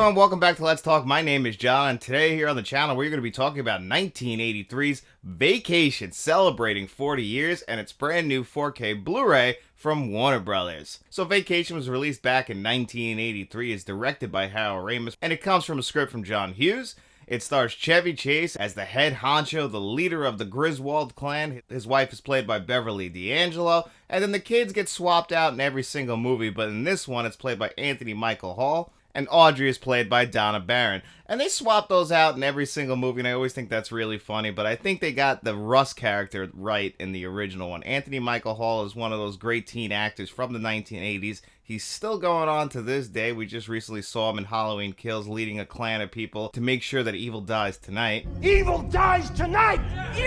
everyone, welcome back to Let's Talk. My name is John, and today here on the channel we're going to be talking about 1983's Vacation, celebrating 40 years, and its brand new 4K Blu Ray from Warner Brothers. So Vacation was released back in 1983, is directed by Ramis, and it comes from a script from John Hughes. It stars Chevy Chase as the head honcho, the leader of the Griswold clan. His wife is played by Beverly D'Angelo, and then the kids get swapped out in every single movie, but in this one it's played by Anthony Michael Hall, and Audrey is played by Donna Barron. And they swap those out in every single movie, and I always think that's really funny, but I think they got the Russ character right in the original one. Anthony Michael Hall is one of those great teen actors from the 1980s. He's still going on to this day. We just recently saw him in Halloween Kills leading a clan of people to make sure that evil dies tonight. Evil dies tonight!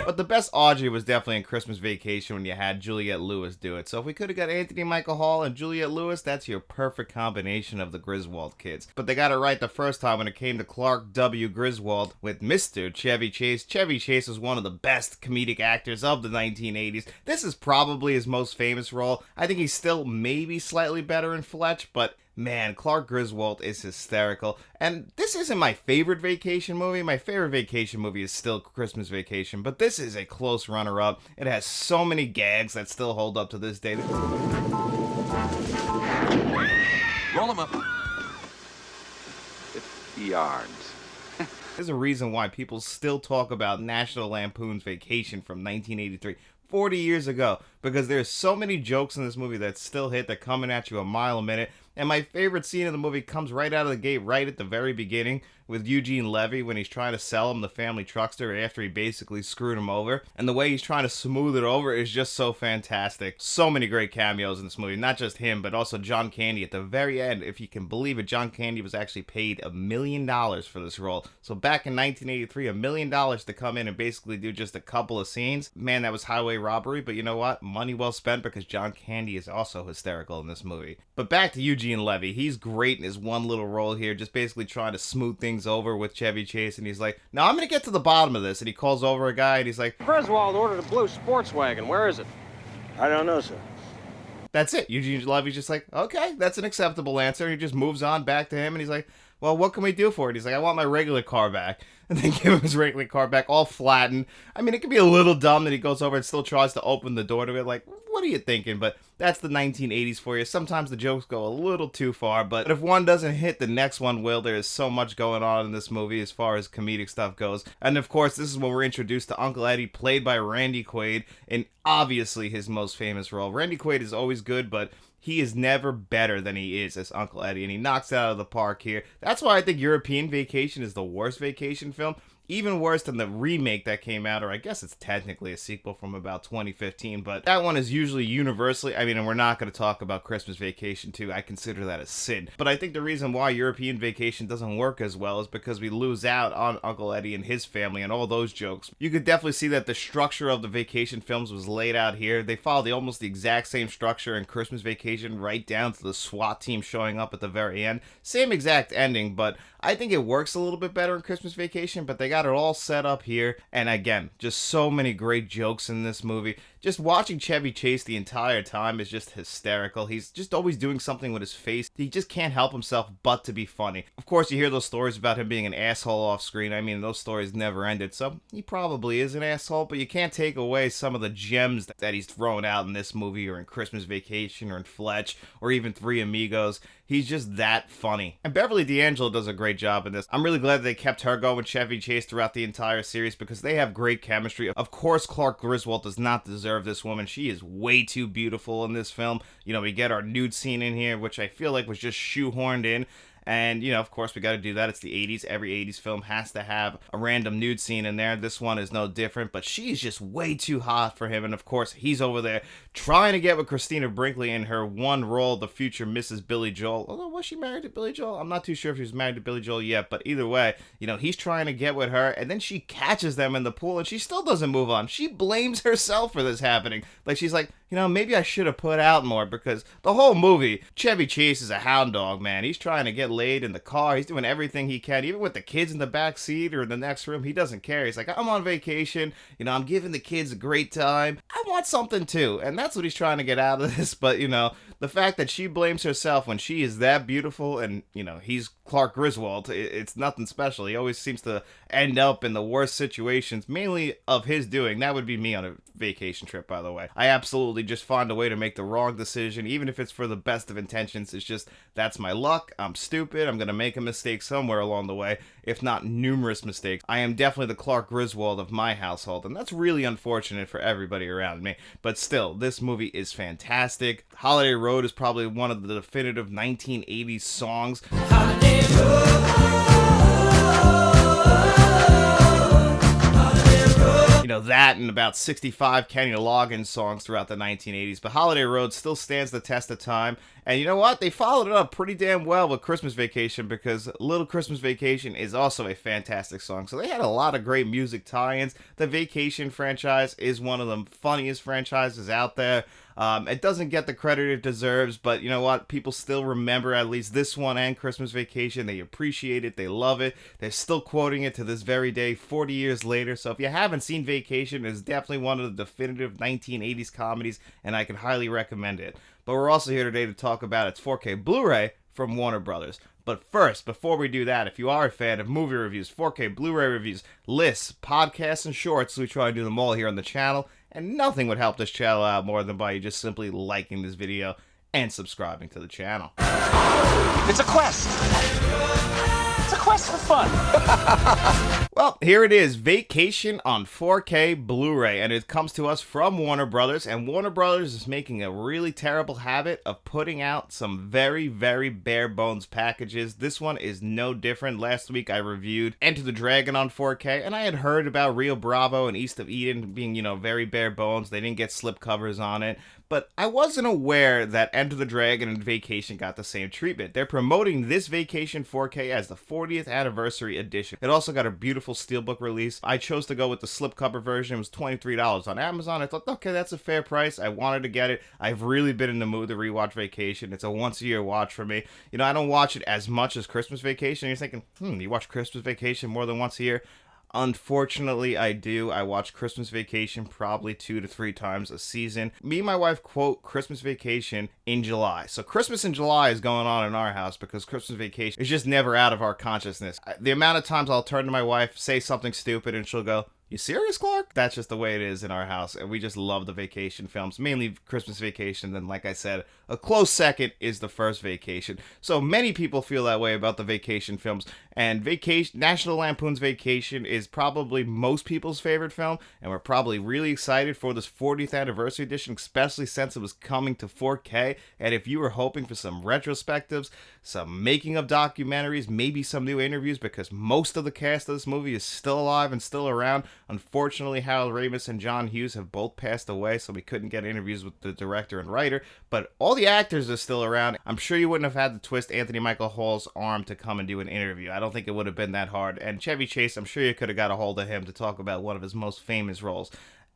But the best Audrey was definitely in Christmas Vacation when you had Juliette Lewis do it. So if we could have got Anthony Michael Hall and Juliette Lewis, that's your perfect combination of the Griswold kids. But they got it right the first time when it came to Clark W. Griswold with Mr. Chevy Chase. Chevy Chase was one of the best comedic actors of the 1980s. This is probably his most famous role. I think he's still maybe slightly better in Fletch, but man, Clark Griswold is hysterical. And this isn't my favorite vacation movie. My favorite vacation movie is still Christmas Vacation, but this is a close runner-up. It has so many gags that still hold up to this day. Roll them up. 50 yards. There's a reason why people still talk about National Lampoon's Vacation from 1983. 40 years ago, because there's so many jokes in this movie that still hit, that coming at you a mile a minute. And my favorite scene in the movie comes right out of the gate, right at the very beginning, with Eugene Levy when he's trying to sell him the family truckster after he basically screwed him over. And the way he's trying to smooth it over is just so fantastic. So many great cameos in this movie. Not just him, but also John Candy at the very end. If you can believe it, John Candy was actually paid $1 million for this role. So back in 1983, $1 million to come in and basically do just a couple of scenes. Man, that was highway robbery, but you know what? Money well spent, because John Candy is also hysterical in this movie. But back to Eugene Levy. He's great in his one little role here, just basically trying to smooth things over with Chevy Chase, and he's like, "Now I'm gonna get to the bottom of this," and he calls over a guy and he's like, Griswold ordered a blue sports wagon. Where is it? I don't know, sir. that's it. Eugene Levy's just like, "Okay, that's an acceptable answer." He just moves on back to him, and he's like, "Well, what can we do for it?" He's like, "I want my regular car back." And then give him his regular car back, all flattened. I mean, it could be a little dumb that he goes over and still tries to open the door to it. Like, what are you thinking? But that's the 1980s for you. Sometimes the jokes go a little too far, but if one doesn't hit, the next one will. There is so much going on in this movie as far as comedic stuff goes. And of course, this is when we're introduced to Uncle Eddie, played by Randy Quaid, in obviously his most famous role. Randy Quaid is always good, but he is never better than he is as Uncle Eddie, and he knocks it out of the park here. That's why I think European Vacation is the worst vacation film. Even worse than the remake that came out, or I guess it's technically a sequel from about 2015, but that one is usually universally, I mean, and we're not going to talk about Christmas Vacation 2, I consider that a sin. But I think the reason why European Vacation doesn't work as well is because we lose out on Uncle Eddie and his family and all those jokes. You could definitely see that the structure of the vacation films was laid out here. They followed almost the exact same structure in Christmas Vacation, right down to the SWAT team showing up at the very end. Same exact ending, but I think it works a little bit better in Christmas Vacation, but they got it all set up here. And again, just so many great jokes in this movie. Just watching Chevy Chase the entire time is just hysterical. He's just always doing something with his face. He just can't help himself but to be funny. Of course, you hear those stories about him being an asshole off screen. I mean, those stories never ended, so he probably is an asshole, but you can't take away some of the gems that he's thrown out in this movie, or in Christmas Vacation, or in Fletch, or even Three Amigos. He's just that funny. And Beverly D'Angelo does a great job in this. I'm really glad they kept her going with Chevy Chase throughout the entire series, because they have great chemistry. Of course, Clark Griswold does not deserve this woman. She is way too beautiful in this film. You know, we get our nude scene in here, which I feel like was just shoehorned in. And, you know, of course, we got to do that. It's the 80s. Every 80s film has to have a random nude scene in there. This one is no different, but she's just way too hot for him. And, of course, he's over there trying to get with Christina Brinkley in her one role, the future Mrs. Billy Joel. Although, was she married to Billy Joel? I'm not too sure if she was married to Billy Joel yet, but either way, you know, he's trying to get with her, and then she catches them in the pool, and she still doesn't move on. She blames herself for this happening. Like, she's like, you know, maybe I should have put out more, because the whole movie, Chevy Chase is a hound dog, man. He's trying to get laid in the car. He's doing everything he can, even with the kids in the back seat or in the next room. He doesn't care. He's like, I'm on vacation. You know, I'm giving the kids a great time. I want something too. And that's what he's trying to get out of this. But, you know, the fact that she blames herself when she is that beautiful, and, you know, he's Clark Griswold. It's nothing special. He always seems to end up in the worst situations, mainly of his doing. That would be me on a vacation trip, by the way. I absolutely just find a way to make the wrong decision, even if it's for the best of intentions. It's just, that's my luck. I'm stupid. I'm going to make a mistake somewhere along the way, if not numerous mistakes. I am definitely the Clark Griswold of my household, and that's really unfortunate for everybody around me. But still, this movie is fantastic. Holiday Road is probably one of the definitive 1980s songs. Holiday Road. You know, that and about 65 Kenny Loggins songs throughout the 1980s. But Holiday Road still stands the test of time. And you know what? They followed it up pretty damn well with Christmas Vacation, because Little Christmas Vacation is also a fantastic song. So they had a lot of great music tie-ins. The Vacation franchise is one of the funniest franchises out there. It doesn't get the credit it deserves, but you know what? People still remember at least this one and Christmas Vacation. They appreciate it. They love it. They're still quoting it to this very day, 40 years later. So if you haven't seen Vacation, it's definitely one of the definitive 1980s comedies, and I can highly recommend it. But we're also here today to talk about its 4K Blu-ray from Warner Brothers. But first, before we do that, if you are a fan of movie reviews, 4K Blu-ray reviews, lists, podcasts, and shorts, we try to do them all here on the channel. And nothing would help this channel out more than by you just simply liking this video and subscribing to the channel. It's a quest. It's a quest for fun. Well, here it is, Vacation on 4K Blu-ray, and it comes to us from Warner Brothers, and Warner Brothers is making a really terrible habit of putting out some very, very bare bones packages. This one is no different. Last week I reviewed Enter the Dragon on 4K, and I had heard about Rio Bravo and East of Eden being, you know, very bare bones. They didn't get slip covers on it. But I wasn't aware that Enter the Dragon and Vacation got the same treatment. They're promoting this Vacation 4K as the 40th anniversary edition. It also got a beautiful steelbook release. I chose to go with the slipcover version. It was $23 on Amazon. I thought, okay, that's a fair price. I wanted to get it. I've really been in the mood to rewatch Vacation. It's a once-a-year watch for me. You know, I don't watch it as much as Christmas Vacation. You're thinking, you watch Christmas Vacation more than once a year? Unfortunately, I do. I watch Christmas Vacation probably 2 to 3 times a season. Me and my wife quote Christmas Vacation in July. So Christmas in July is going on in our house because Christmas Vacation is just never out of our consciousness. The amount of times I'll turn to my wife, say something stupid, and she'll go, "You serious, Clark?" That's just the way it is in our house, and we just love the Vacation films, mainly Christmas Vacation. Then, like I said, a close second is the first Vacation. So many people feel that way about the Vacation films, and National Lampoon's Vacation is probably most people's favorite film, and we're probably really excited for this 40th anniversary edition, especially since it was coming to 4K. And if you were hoping for some retrospectives, some making of documentaries, maybe some new interviews, because most of the cast of this movie is still alive and still around. Unfortunately, Ramis and John Hughes have both passed away, so we couldn't get interviews with the director and writer, but all the actors are still around. I'm sure you wouldn't have had to twist Anthony Michael Hall's arm to come and do an interview. I don't think it would have been that hard. And Chevy Chase, I'm sure you could have got a hold of him to talk about one of his most famous roles.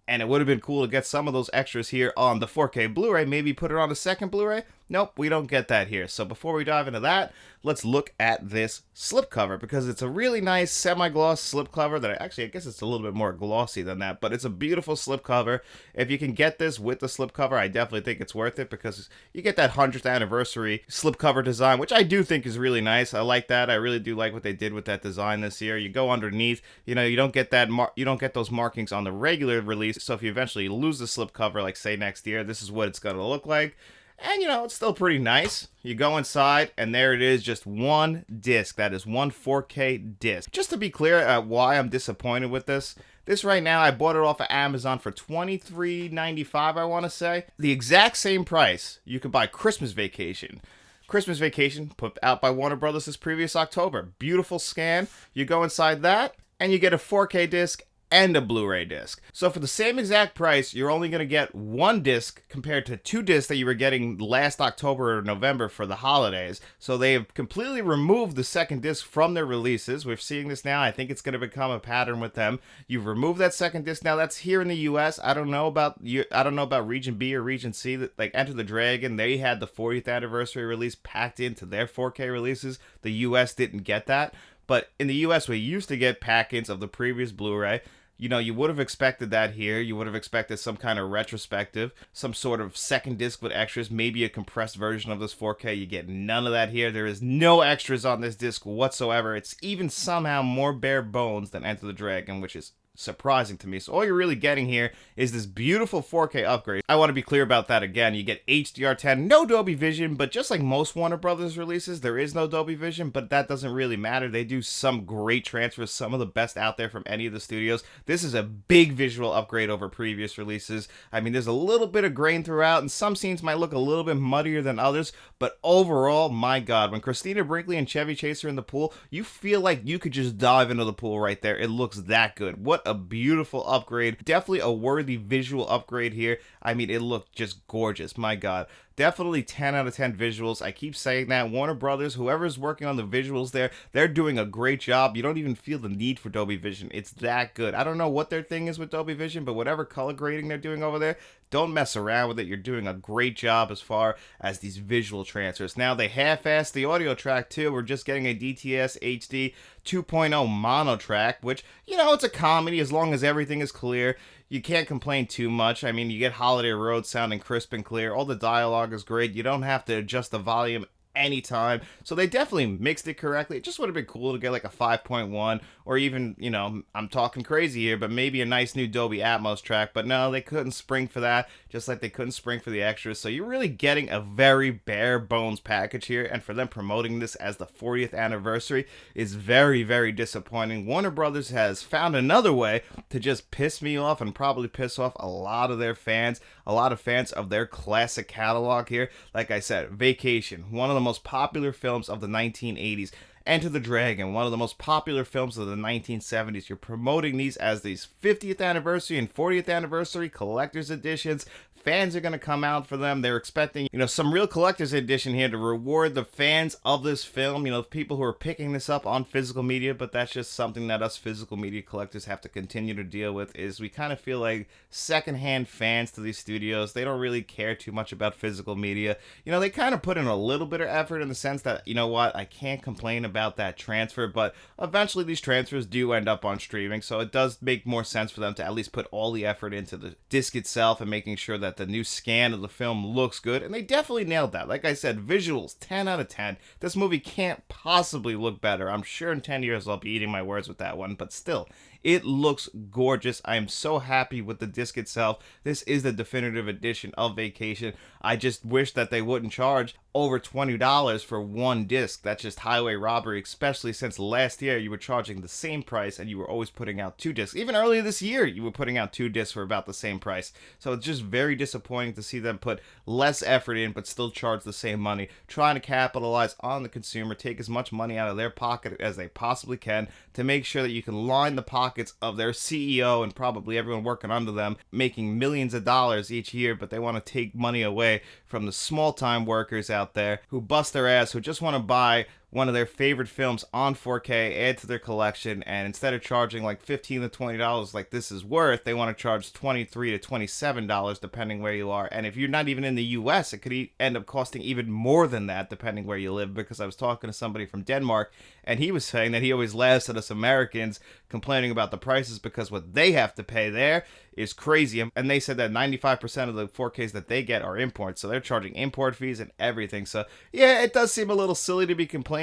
And it would have been cool to get some of those extras here on the 4K Blu-ray, maybe put it on a second Blu-ray. Nope, we don't get that here. So before we dive into that, let's look at this slipcover, because it's a really nice semi-gloss slipcover that I guess it's a little bit more glossy than that, but it's a beautiful slipcover. If you can get this with the slipcover, I definitely think it's worth it, because you get that 100th anniversary slipcover design, which I do think is really nice. I like that. I really do like what they did with that design this year. You go underneath, you know, you don't get that you don't get those markings on the regular release. So if you eventually lose the slipcover, like say next year, this is what it's going to look like. And, you know, it's still pretty nice. You go inside, and there it is, just one disc. That is one 4K disc. Just to be clear why I'm disappointed with this. This right now, I bought it off of Amazon for $23.95, I want to say. The exact same price you could buy Christmas Vacation. Christmas Vacation, put out by Warner Brothers this previous October. Beautiful scan. You go inside that, and you get a 4K disc and a Blu-ray disc. So for the same exact price, you're only going to get one disc compared to 2 discs that you were getting last October or November for the holidays. So they have completely removed the second disc from their releases. We're seeing this now. I think it's going to become a pattern with them. You've removed that second disc. Now that's here in the US. I don't know about Region B or Region C. That, like Enter the Dragon, they had the 40th anniversary release packed into their 4K releases. The US didn't get that. But in the US, we used to get packets of the previous Blu-ray. You know, you would have expected that here. You would have expected some kind of retrospective, some sort of second disc with extras, maybe a compressed version of this 4K. You get none of that here. There is no extras on this disc whatsoever. It's even somehow more bare bones than Enter the Dragon, which is surprising to me. So all you're really getting here is this beautiful 4K upgrade. I want to be clear about that again. You get HDR10, no Dolby Vision, but just like most Warner Brothers releases, there is no Dolby Vision, but that doesn't really matter. They do some great transfers, some of the best out there from any of the studios. This is a big visual upgrade over previous releases. I mean, there's a little bit of grain throughout, and some scenes might look a little bit muddier than others, but overall, my God, when Christina Brinkley and Chevy Chase are in the pool, you feel like you could just dive into the pool right there. It looks that good. What a beautiful upgrade. Definitely a worthy visual upgrade here. I mean, it looked just gorgeous. My God. Definitely 10 out of 10 visuals. I keep saying that. Warner Brothers, whoever's working on the visuals there, they're doing a great job. You don't even feel the need for Dolby Vision. It's that good. I don't know what their thing is with Dolby Vision, but whatever color grading they're doing over there, don't mess around with it. You're doing a great job as far as these visual transfers. Now, they half-assed the audio track, too. We're just getting a DTS HD 2.0 mono track, which, you know, it's a comedy as long as everything is clear. You can't complain too much. I mean, you get Holiday Road sounding crisp and clear. All the dialogue is great. You don't have to adjust the volume anytime. So they definitely mixed it correctly. It just would have been cool to get like a 5.1 or even, you know, I'm talking crazy here, but maybe a nice new Dolby Atmos track. But no, they couldn't spring for that, just like they couldn't spring for the extras. So you're really getting a very bare bones package here. And for them promoting this as the 40th anniversary is very, very disappointing. Warner Brothers has found another way to just piss me off and probably piss off a lot of their fans, a lot of fans of their classic catalog here. Like I said, Vacation, one of the most popular films of the 1980s. Enter the Dragon, one of the most popular films of the 1970s. You're promoting these as these 50th anniversary and 40th anniversary collector's editions. Fans are going to come out for them. They're expecting, you know, some real collector's edition here to reward the fans of this film, you know, people who are picking this up on physical media, but that's just something that us physical media collectors have to continue to deal with, is we kind of feel like secondhand fans to these studios. They don't really care too much about physical media. You know, they kind of put in a little bit of effort in the sense that, you know what, I can't complain about that transfer, but eventually these transfers do end up on streaming, so it does make more sense for them to at least put all the effort into the disc itself and making sure that the new scan of the film looks good, and they definitely nailed that. Like I said, visuals, 10 out of 10. This movie can't possibly look better. I'm sure in 10 years I'll be eating my words with that one, but still, it looks gorgeous. I am so happy with the disc itself. This is the definitive edition of Vacation. I just wish that they wouldn't charge over $20 for one disc. That's just highway robbery, especially since last year you were charging the same price and you were always putting out 2 discs. Even earlier this year, you were putting out 2 discs for about the same price. So it's just very disappointing to see them put less effort in but still charge the same money, trying to capitalize on the consumer, take as much money out of their pocket as they possibly can to make sure that you can line the pockets of their CEO and probably everyone working under them, making millions of dollars each year, but they want to take money away from the small-time workers out there who bust their ass, who just want to buy one of their favorite films on 4K, add to their collection, and instead of charging like $15 to $20 like this is worth, they want to charge $23 to $27 depending where you are. And if you're not even in the US, it could end up costing even more than that depending where you live, because I was talking to somebody from Denmark and he was saying that he always laughs at us Americans complaining about the prices because what they have to pay there is crazy. And they said that 95% of the 4Ks that they get are imports, so they're charging import fees and everything. So yeah, it does seem a little silly to be complaining,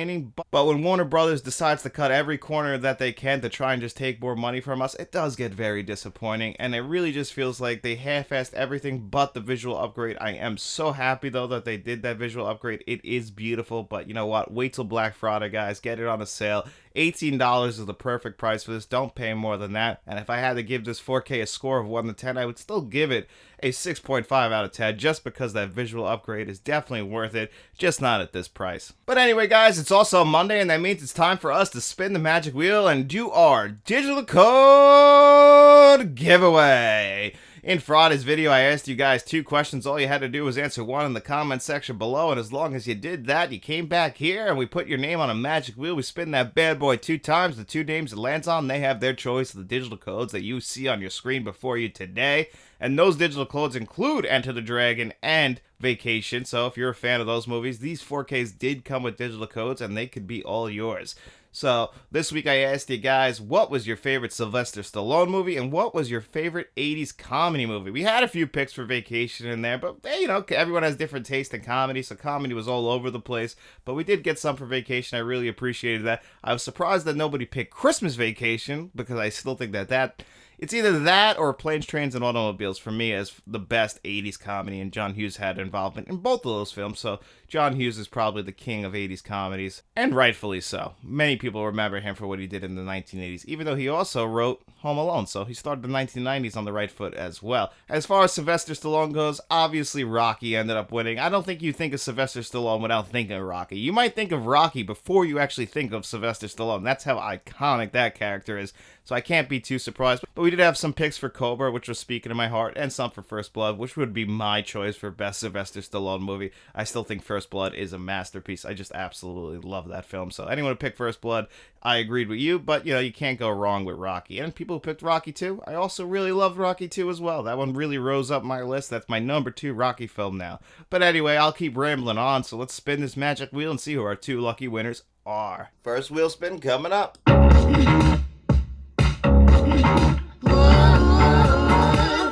but when Warner Brothers decides to cut every corner that they can to try and just take more money from us, it does get very disappointing, and it really just feels like they half-assed everything but the visual upgrade. I am so happy though that they did that visual upgrade. It is beautiful, but you know what, wait till Black Friday, guys. Get it on a sale. $18 is the perfect price for this. Don't pay more than that. And if I had to give this 4K a score of 1 to 10, I would still give it a 6.5 out of 10 just because that visual upgrade is definitely worth it, just not at this price. But anyway, guys, it's also Monday, and that means it's time for us to spin the magic wheel and do our digital code giveaway. In Friday's video, I asked you guys 2 questions. All you had to do was answer one in the comment section below, and as long as you did that, you came back here and we put your name on a magic wheel. We spin that bad boy 2 times. The 2 names it lands on, they have their choice of the digital codes that you see on your screen before you today. And those digital codes include Enter the Dragon and Vacation. So if you're a fan of those movies, these 4Ks did come with digital codes and they could be all yours. So this week I asked you guys, what was your favorite Sylvester Stallone movie and what was your favorite 80s comedy movie? We had a few picks for Vacation in there, but you know, everyone has different taste in comedy, so comedy was all over the place. But we did get some for Vacation. I really appreciated that. I was surprised that nobody picked Christmas Vacation, because I still think that it's either that or Planes, Trains, and Automobiles for me as the best 80s comedy, and John Hughes had involvement in both of those films, so John Hughes is probably the king of 80s comedies, and rightfully so. Many people remember him for what he did in the 1980s, even though he also wrote Home Alone, so he started the 1990s on the right foot as well. As far as Sylvester Stallone goes, obviously Rocky ended up winning. I don't think you think of Sylvester Stallone without thinking of Rocky. You might think of Rocky before you actually think of Sylvester Stallone. That's how iconic that character is, so I can't be too surprised. But we did have some picks for Cobra, which was speaking to my heart, and some for First Blood, which would be my choice for best Sylvester Stallone movie. I still think First Blood is a masterpiece. I just absolutely love that film. So anyone who picked First Blood, I agreed with you, but you know, you can't go wrong with Rocky. And people who picked Rocky 2, I also really loved Rocky 2 as well. That one really rose up my list. That's my number 2 Rocky film now. But anyway, I'll keep rambling on, so let's spin this magic wheel and see who our 2 lucky winners are. First wheel spin coming up.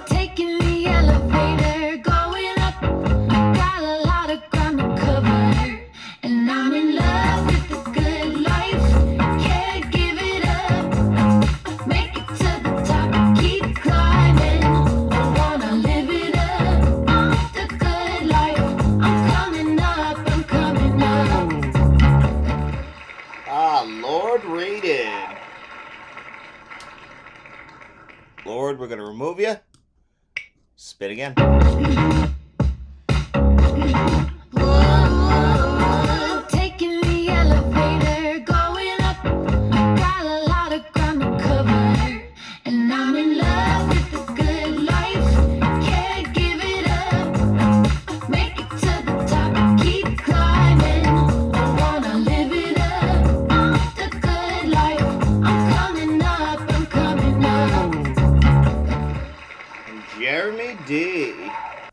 Taking the elevator, going up. Got a lot of ground to cover, and I'm in love with the good life. Can't give it up. Make it to the top, keep climbing. I wanna live it up. I'm the good life. I'm coming up, I'm coming up. Lord Rated. Lord, we're going to remove you. Spin again. Whoa, taking the elevator, going up. Got a lot of ground to cover, and I'm in love with the good life. Can't give it up. Make it to the top, keep climbing. I wanna live it up. I'm the good life. I'm coming up, I'm coming up. Jeremy D.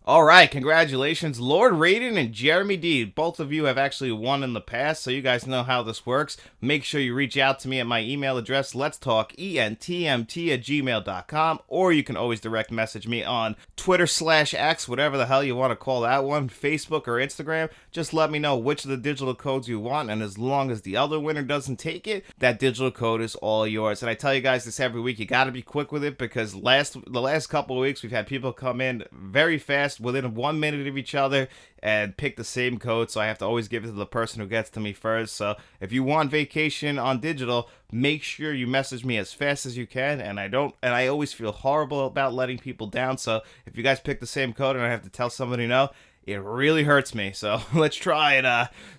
All right, congratulations, Lord Raiden and Jeremy D. Both of you have actually won in the past, so you guys know how this works. Make sure you reach out to me at my email address, letstalkentmt@gmail.com, or you can always direct message me on Twitter/X, whatever the hell you want to call that one, Facebook or Instagram. Just let me know which of the digital codes you want, and as long as the other winner doesn't take it, that digital code is all yours. And I tell you guys this every week, you got to be quick with it, because the last couple of weeks we've had people come in very fast, within 1 minute of each other, and pick the same code, so I have to always give it to the person who gets to me first. So if you want Vacation on digital, make sure you message me as fast as you can, and I always feel horrible about letting people down, so if you guys pick the same code and I have to tell somebody no, it really hurts me. So let's try it.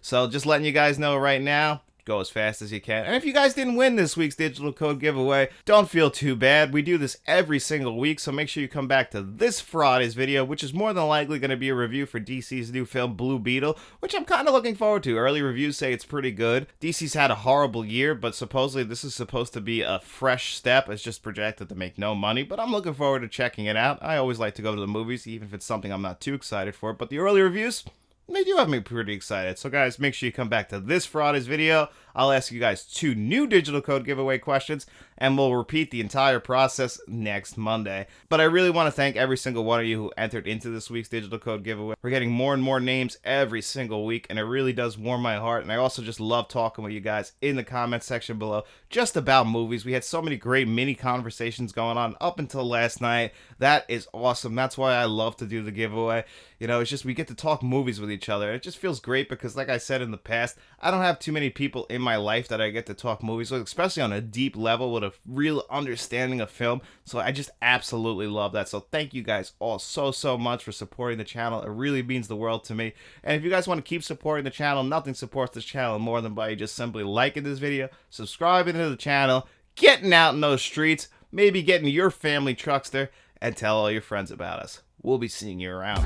So just letting you guys know right now, go as fast as you can. And if you guys didn't win this week's digital code giveaway, don't feel too bad. We do this every single week, so make sure you come back to this Friday's video, which is more than likely going to be a review for DC's new film Blue Beetle, which I'm kind of looking forward to. Early reviews say it's pretty good. DC's had a horrible year, but supposedly this is supposed to be a fresh step. It's just projected to make no money, but I'm looking forward to checking it out. I always like to go to the movies, even if it's something I'm not too excited for, but the early reviews, they do have me pretty excited. So guys, make sure you come back to this Friday's video. I'll ask you guys 2 new digital code giveaway questions, and we'll repeat the entire process next Monday. But I really want to thank every single one of you who entered into this week's digital code giveaway. We're getting more and more names every single week, and it really does warm my heart. And I also just love talking with you guys in the comment section below just about movies. We had so many great mini conversations going on up until last night. That is awesome. That's why I love to do the giveaway. You know, it's just we get to talk movies with each other. It just feels great because, like I said in the past, I don't have too many people in my life that I get to talk movies with, especially on a deep level with a real understanding of film. So I just absolutely love that. So thank you guys all so much for supporting the channel. It really means the world to me. And if you guys want to keep supporting the channel, nothing supports this channel more than by just simply liking this video, subscribing to the channel, getting out in those streets, maybe getting your family truckster, and tell all your friends about us. We'll be seeing you around.